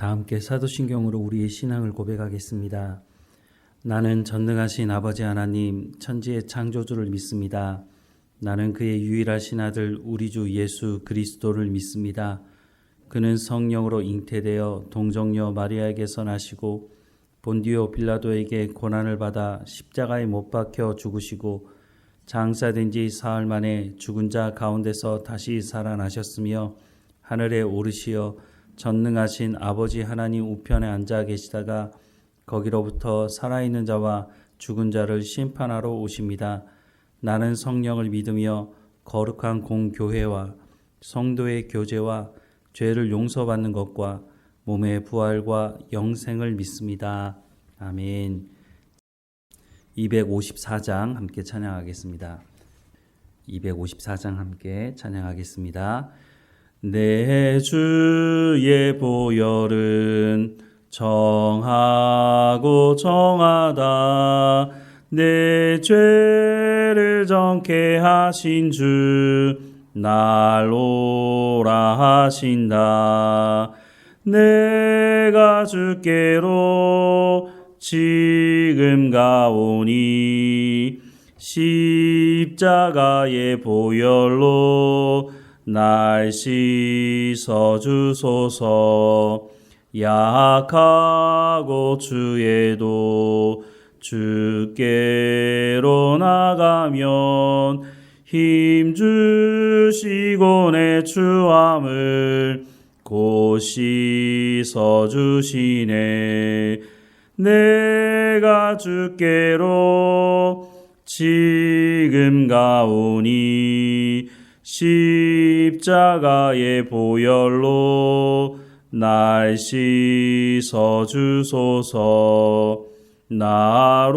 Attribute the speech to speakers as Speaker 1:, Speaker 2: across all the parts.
Speaker 1: 다 함께 사도신경으로 우리의 신앙을 고백하겠습니다. 나는 전능하신 아버지 하나님 천지의 창조주를 믿습니다. 나는 그의 유일하신 아들 우리 주 예수 그리스도를 믿습니다. 그는 성령으로 잉태되어 동정녀 마리아에게서 나시고 본디오 빌라도에게 고난을 받아 십자가에 못 박혀 죽으시고 장사된 지 사흘 만에 죽은 자 가운데서 다시 살아나셨으며 하늘에 오르시어 전능하신 아버지 하나님 우편에 앉아 계시다가 거기로부터 살아있는 자와 죽은 자를 심판하러 오십니다. 나는 성령을 믿으며 거룩한 공교회와 성도의 교제와 죄를 용서받는 것과 몸의 부활과 영생을 믿습니다. 아멘. 254장 함께 찬양하겠습니다. 254장 함께 찬양하겠습니다. 내 주의 보혈은 정하고 정하다. 내 죄를 정케 하신 주 날 오라 하신다. 내가 주께로 지금 가오니 십자가의 보혈로 날 씻어 주소서. 약하고 주에도 주께로 나가면 힘 주시고 내 추함을 곧 씻어 주시네. 내가 주께로 지금 가오니 십자가의 보혈로 날 씻어 주소서. 나로라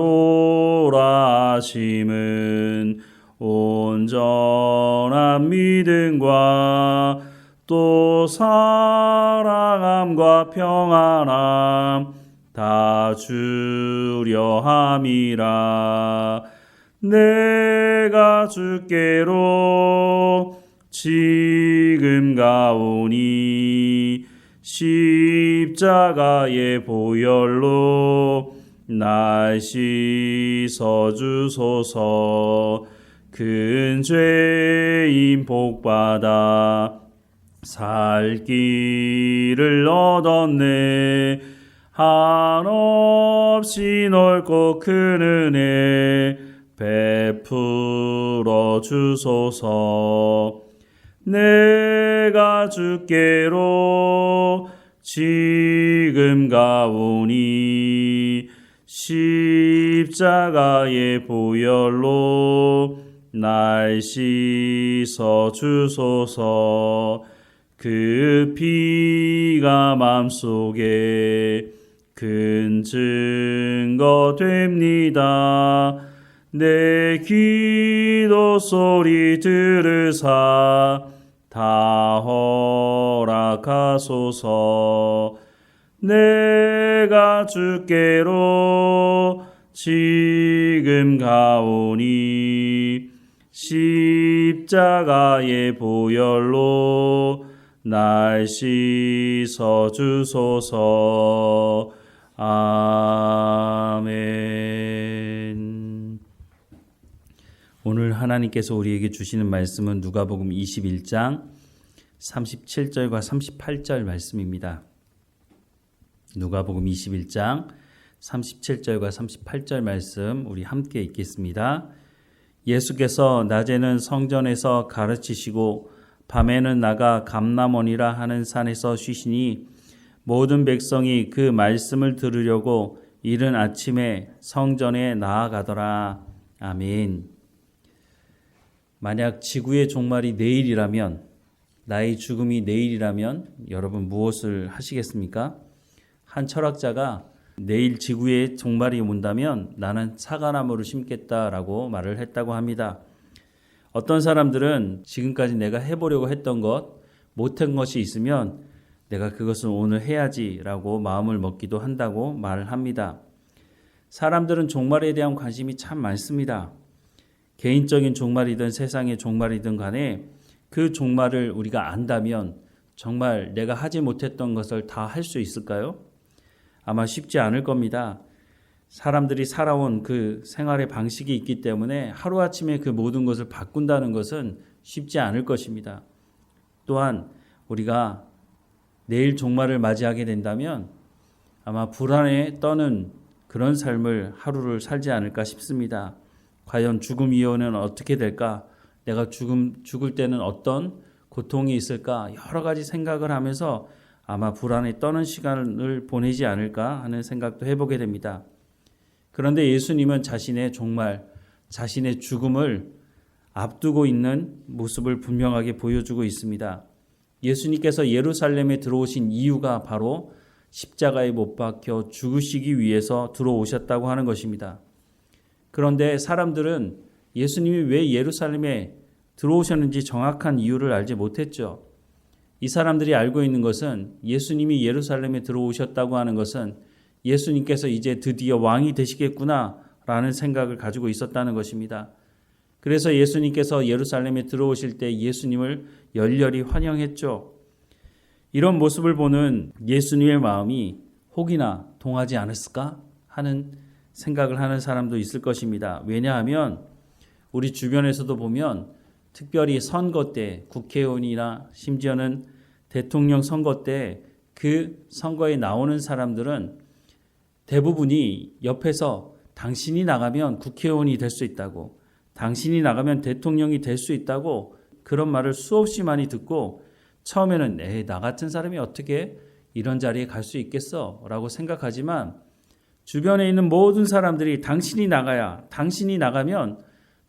Speaker 1: 하심은 온전한 믿음과 또 사랑함과 평안함 다 주려 함이라. 내가 주께로 지금 가오니 십자가의 보혈로 날 씻어 주소서. 큰 죄인 복받아 살 길을 얻었네. 한없이 넓고 큰 은혜 베풀어 주소서. 내가 주께로 지금 가오니 십자가의 보혈로 날 씻어 주소서. 그 피가 맘속에 큰 증거 됩니다. 내 기도 소리 들으사 다 허락하소서. 내가 주께로 지금 가오니 십자가의 보혈로 날 씻어 주소서. 아멘. 오늘 하나님께서 우리에게 주시는 말씀은 누가복음 21장 37절과 38절 말씀입니다. 누가복음 21장 37절과 38절 말씀 우리 함께 읽겠습니다. 예수께서 낮에는 성전에서 가르치시고 밤에는 나가 감람원이라 하는 산에서 쉬시니 모든 백성이 그 말씀을 들으려고 이른 아침에 성전에 나아가더라. 아멘. 만약 지구의 종말이 내일이라면, 나의 죽음이 내일이라면 여러분 무엇을 하시겠습니까? 한 철학자가 내일 지구의 종말이 온다면 나는 사과나무를 심겠다라고 말을 했다고 합니다. 어떤 사람들은 지금까지 내가 해보려고 했던 것, 못한 것이 있으면 내가 그것을 오늘 해야지라고 마음을 먹기도 한다고 말을 합니다. 사람들은 종말에 대한 관심이 참 많습니다. 개인적인 종말이든 세상의 종말이든 간에 그 종말을 우리가 안다면 정말 내가 하지 못했던 것을 다 할 수 있을까요? 아마 쉽지 않을 겁니다. 사람들이 살아온 그 생활의 방식이 있기 때문에 하루아침에 그 모든 것을 바꾼다는 것은 쉽지 않을 것입니다. 또한 우리가 내일 종말을 맞이하게 된다면 아마 불안에 떠는 그런 삶을 하루를 살지 않을까 싶습니다. 과연 죽음 이후는 어떻게 될까? 내가 죽을 때는 어떤 고통이 있을까? 여러 가지 생각을 하면서 아마 불안에 떠는 시간을 보내지 않을까 하는 생각도 해보게 됩니다. 그런데 예수님은 자신의 죽음을 앞두고 있는 모습을 분명하게 보여주고 있습니다. 예수님께서 예루살렘에 들어오신 이유가 바로 십자가에 못 박혀 죽으시기 위해서 들어오셨다고 하는 것입니다. 그런데 사람들은 예수님이 왜 예루살렘에 들어오셨는지 정확한 이유를 알지 못했죠. 이 사람들이 알고 있는 것은 예수님이 예루살렘에 들어오셨다고 하는 것은 예수님께서 이제 드디어 왕이 되시겠구나라는 생각을 가지고 있었다는 것입니다. 그래서 예수님께서 예루살렘에 들어오실 때 예수님을 열렬히 환영했죠. 이런 모습을 보는 예수님의 마음이 혹이나 동하지 않았을까 하는 생각을 하는 사람도 있을 것입니다. 왜냐하면 우리 주변에서도 보면 특별히 선거 때 국회의원이나 심지어는 대통령 선거 때 그 선거에 나오는 사람들은 대부분이 옆에서 당신이 나가면 국회의원이 될 수 있다고, 당신이 나가면 대통령이 될 수 있다고 그런 말을 수없이 많이 듣고 처음에는 나 같은 사람이 어떻게 이런 자리에 갈 수 있겠어? 라고 생각하지만 주변에 있는 모든 사람들이 당신이 나가면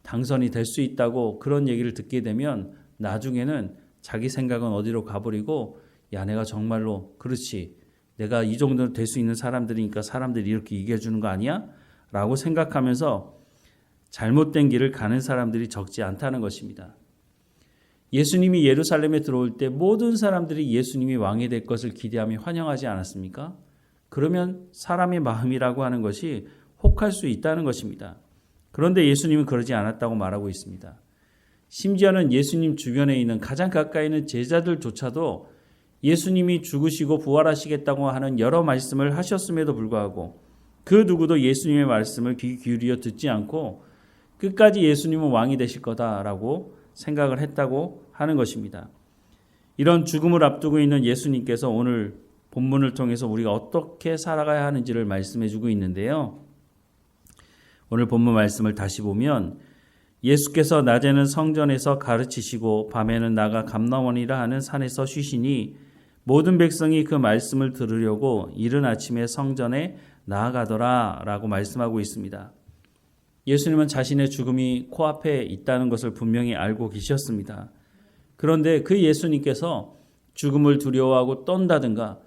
Speaker 1: 당선이 될 수 있다고 그런 얘기를 듣게 되면 나중에는 자기 생각은 어디로 가버리고 내가 정말로 그렇지, 내가 이 정도는 될 수 있는 사람들이니까 사람들이 이렇게 이겨주는 거 아니야? 라고 생각하면서 잘못된 길을 가는 사람들이 적지 않다는 것입니다. 예수님이 예루살렘에 들어올 때 모든 사람들이 예수님이 왕이 될 것을 기대하며 환영하지 않았습니까? 그러면 사람의 마음이라고 하는 것이 혹할 수 있다는 것입니다. 그런데 예수님은 그러지 않았다고 말하고 있습니다. 심지어는 예수님 주변에 있는 가장 가까이 있는 제자들조차도 예수님이 죽으시고 부활하시겠다고 하는 여러 말씀을 하셨음에도 불구하고 그 누구도 예수님의 말씀을 귀 기울여 듣지 않고 끝까지 예수님은 왕이 되실 거다라고 생각을 했다고 하는 것입니다. 이런 죽음을 앞두고 있는 예수님께서 오늘 본문을 통해서 우리가 어떻게 살아가야 하는지를 말씀해 주고 있는데요. 오늘 본문 말씀을 다시 보면 예수께서 낮에는 성전에서 가르치시고 밤에는 나가 감람원이라 하는 산에서 쉬시니 모든 백성이 그 말씀을 들으려고 이른 아침에 성전에 나아가더라 라고 말씀하고 있습니다. 예수님은 자신의 죽음이 코앞에 있다는 것을 분명히 알고 계셨습니다. 그런데 그 예수님께서 죽음을 두려워하고 떤다든가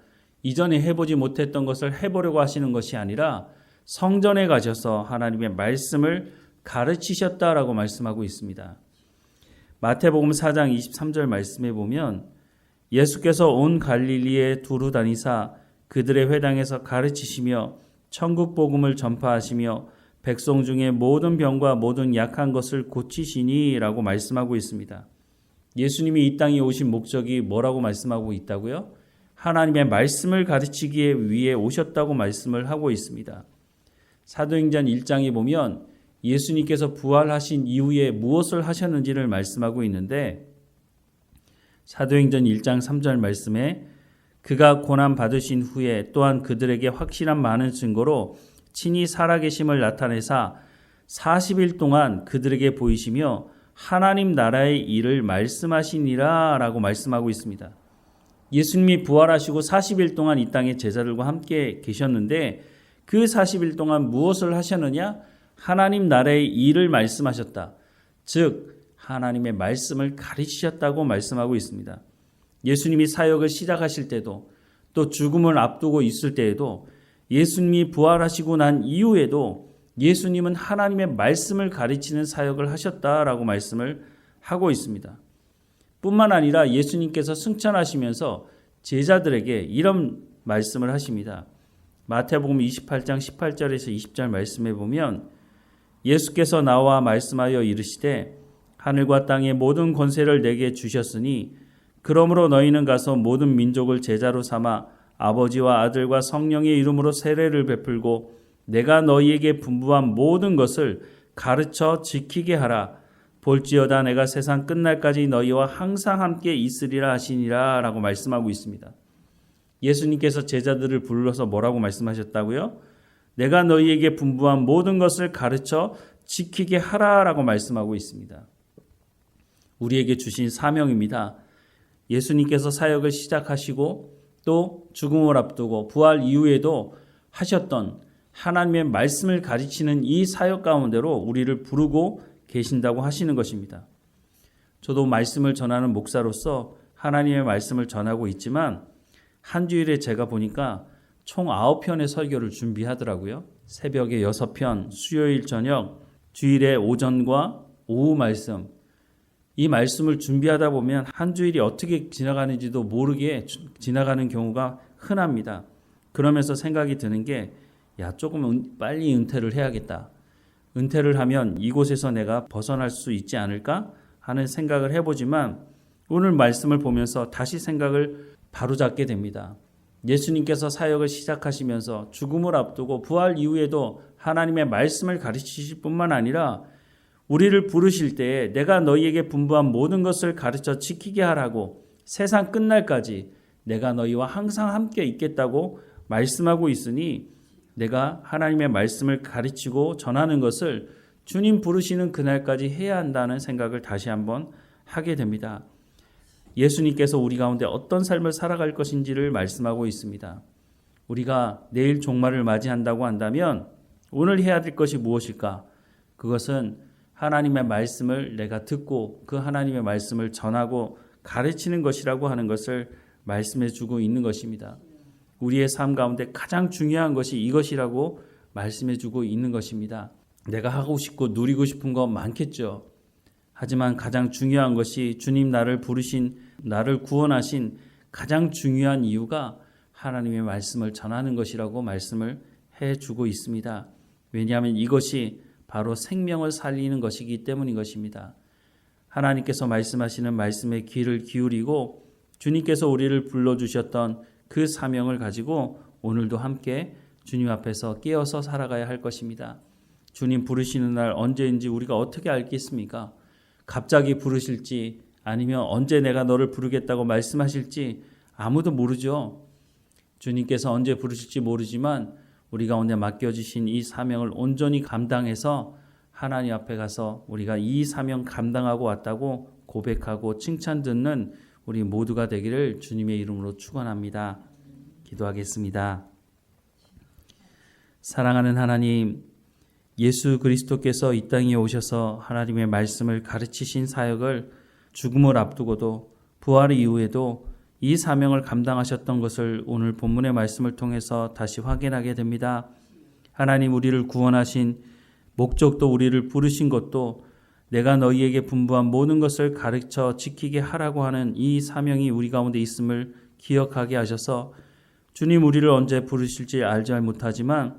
Speaker 1: 이전에 해보지 못했던 것을 해보려고 하시는 것이 아니라 성전에 가셔서 하나님의 말씀을 가르치셨다라고 말씀하고 있습니다. 마태복음 4장 23절 말씀에 보면 예수께서 온 갈릴리에 두루 다니사 그들의 회당에서 가르치시며 천국 복음을 전파하시며 백성 중에 모든 병과 모든 약한 것을 고치시니 라고 말씀하고 있습니다. 예수님이 이 땅에 오신 목적이 뭐라고 말씀하고 있다고요? 하나님의 말씀을 가르치기 위해 오셨다고 말씀을 하고 있습니다. 사도행전 1장에 보면 예수님께서 부활하신 이후에 무엇을 하셨는지를 말씀하고 있는데 사도행전 1장 3절 말씀에 그가 고난 받으신 후에 또한 그들에게 확실한 많은 증거로 친히 살아계심을 나타내사 40일 동안 그들에게 보이시며 하나님 나라의 일을 말씀하시니라 라고 말씀하고 있습니다. 예수님이 부활하시고 40일 동안 이 땅에 제자들과 함께 계셨는데 그 40일 동안 무엇을 하셨느냐? 하나님 나라의 일을 말씀하셨다. 즉 하나님의 말씀을 가르치셨다고 말씀하고 있습니다. 예수님이 사역을 시작하실 때도 또 죽음을 앞두고 있을 때에도 예수님이 부활하시고 난 이후에도 예수님은 하나님의 말씀을 가르치는 사역을 하셨다라고 말씀을 하고 있습니다. 뿐만 아니라 예수님께서 승천하시면서 제자들에게 이런 말씀을 하십니다. 마태복음 28장 18절에서 20절 말씀에 보면 예수께서 나와 말씀하여 이르시되 하늘과 땅의 모든 권세를 내게 주셨으니 그러므로 너희는 가서 모든 민족을 제자로 삼아 아버지와 아들과 성령의 이름으로 세례를 베풀고 내가 너희에게 분부한 모든 것을 가르쳐 지키게 하라. 볼지어다 내가 세상 끝날까지 너희와 항상 함께 있으리라 하시니라 라고 말씀하고 있습니다. 예수님께서 제자들을 불러서 뭐라고 말씀하셨다고요? 내가 너희에게 분부한 모든 것을 가르쳐 지키게 하라 라고 말씀하고 있습니다. 우리에게 주신 사명입니다. 예수님께서 사역을 시작하시고 또 죽음을 앞두고 부활 이후에도 하셨던 하나님의 말씀을 가르치는 이 사역 가운데로 우리를 부르고 계신다고 하시는 것입니다. 저도 말씀을 전하는 목사로서 하나님의 말씀을 전하고 있지만 한 주일에 제가 보니까 총 9편의 설교를 준비하더라고요. 새벽에 6편, 수요일 저녁, 주일에 오전과 오후 말씀. 이 말씀을 준비하다 보면 한 주일이 어떻게 지나가는지도 모르게 지나가는 경우가 흔합니다. 그러면서 생각이 드는 게 조금 빨리 은퇴를 해야겠다. 은퇴를 하면 이곳에서 내가 벗어날 수 있지 않을까 하는 생각을 해보지만 오늘 말씀을 보면서 다시 생각을 바로잡게 됩니다. 예수님께서 사역을 시작하시면서 죽음을 앞두고 부활 이후에도 하나님의 말씀을 가르치실 뿐만 아니라 우리를 부르실 때에 내가 너희에게 분부한 모든 것을 가르쳐 지키게 하라고 세상 끝날까지 내가 너희와 항상 함께 있겠다고 말씀하고 있으니 내가 하나님의 말씀을 가르치고 전하는 것을 주님 부르시는 그날까지 해야 한다는 생각을 다시 한번 하게 됩니다. 예수님께서 우리 가운데 어떤 삶을 살아갈 것인지를 말씀하고 있습니다. 우리가 내일 종말을 맞이한다고 한다면 오늘 해야 될 것이 무엇일까? 그것은 하나님의 말씀을 내가 듣고 그 하나님의 말씀을 전하고 가르치는 것이라고 하는 것을 말씀해 주고 있는 것입니다. 우리의 삶 가운데 가장 중요한 것이 이것이라고 말씀해 주고 있는 것입니다. 내가 하고 싶고 누리고 싶은 거 많겠죠. 하지만 가장 중요한 것이 주님 나를 부르신, 나를 구원하신 가장 중요한 이유가 하나님의 말씀을 전하는 것이라고 말씀을 해주고 있습니다. 왜냐하면 이것이 바로 생명을 살리는 것이기 때문인 것입니다. 하나님께서 말씀하시는 말씀에 귀를 기울이고 주님께서 우리를 불러주셨던 그 사명을 가지고 오늘도 함께 주님 앞에서 깨어서 살아가야 할 것입니다. 주님 부르시는 날 언제인지 우리가 어떻게 알겠습니까? 갑자기 부르실지 아니면 언제 내가 너를 부르겠다고 말씀하실지 아무도 모르죠. 주님께서 언제 부르실지 모르지만 우리 가운데 맡겨주신 이 사명을 온전히 감당해서 하나님 앞에 가서 우리가 이 사명 감당하고 왔다고 고백하고 칭찬 듣는 우리 모두가 되기를 주님의 이름으로 축원합니다. 기도하겠습니다. 사랑하는 하나님, 예수 그리스도께서 이 땅에 오셔서 하나님의 말씀을 가르치신 사역을 죽음을 앞두고도 부활 이후에도 이 사명을 감당하셨던 것을 오늘 본문의 말씀을 통해서 다시 확인하게 됩니다. 하나님, 우리를 구원하신 목적도 우리를 부르신 것도 내가 너희에게 분부한 모든 것을 가르쳐 지키게 하라고 하는 이 사명이 우리 가운데 있음을 기억하게 하셔서 주님 우리를 언제 부르실지 알지 못하지만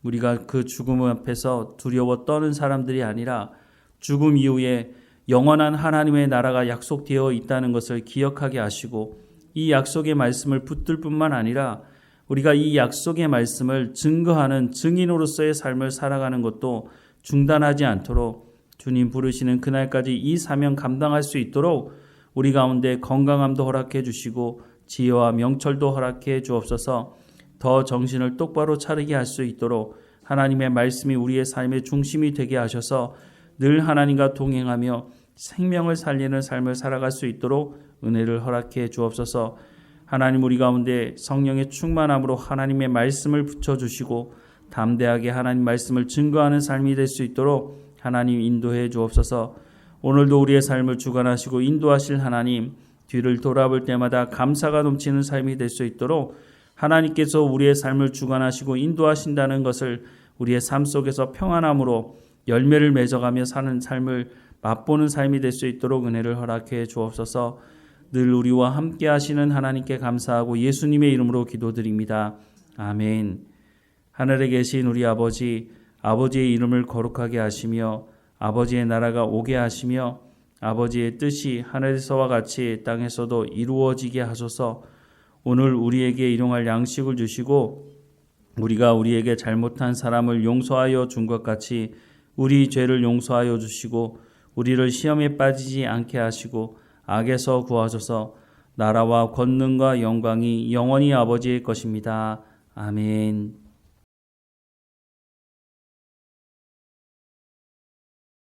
Speaker 1: 우리가 그 죽음 앞에서 두려워 떠는 사람들이 아니라 죽음 이후에 영원한 하나님의 나라가 약속되어 있다는 것을 기억하게 하시고 이 약속의 말씀을 붙들 뿐만 아니라 우리가 이 약속의 말씀을 증거하는 증인으로서의 삶을 살아가는 것도 중단하지 않도록 주님 부르시는 그날까지 이 사명 감당할 수 있도록 우리 가운데 건강함도 허락해 주시고 지혜와 명철도 허락해 주옵소서. 더 정신을 똑바로 차리게 할 수 있도록 하나님의 말씀이 우리의 삶의 중심이 되게 하셔서 늘 하나님과 동행하며 생명을 살리는 삶을 살아갈 수 있도록 은혜를 허락해 주옵소서. 하나님 우리 가운데 성령의 충만함으로 하나님의 말씀을 붙여주시고 담대하게 하나님 말씀을 증거하는 삶이 될 수 있도록 하나님 인도해 주옵소서. 오늘도 우리의 삶을 주관하시고 인도하실 하나님, 뒤를 돌아볼 때마다 감사가 넘치는 삶이 될 수 있도록 하나님께서 우리의 삶을 주관하시고 인도하신다는 것을 우리의 삶 속에서 평안함으로 열매를 맺어가며 사는 삶을 맛보는 삶이 될 수 있도록 은혜를 허락해 주옵소서. 늘 우리와 함께 하시는 하나님께 감사하고 예수님의 이름으로 기도드립니다. 아멘. 하늘에 계신 우리 아버지, 아버지의 이름을 거룩하게 하시며 아버지의 나라가 오게 하시며 아버지의 뜻이 하늘에서와 같이 땅에서도 이루어지게 하소서. 오늘 우리에게 일용할 양식을 주시고 우리가 우리에게 잘못한 사람을 용서하여 준 것 같이 우리 죄를 용서하여 주시고 우리를 시험에 빠지지 않게 하시고 악에서 구하소서. 나라와 권능과 영광이 영원히 아버지의 것입니다. 아멘.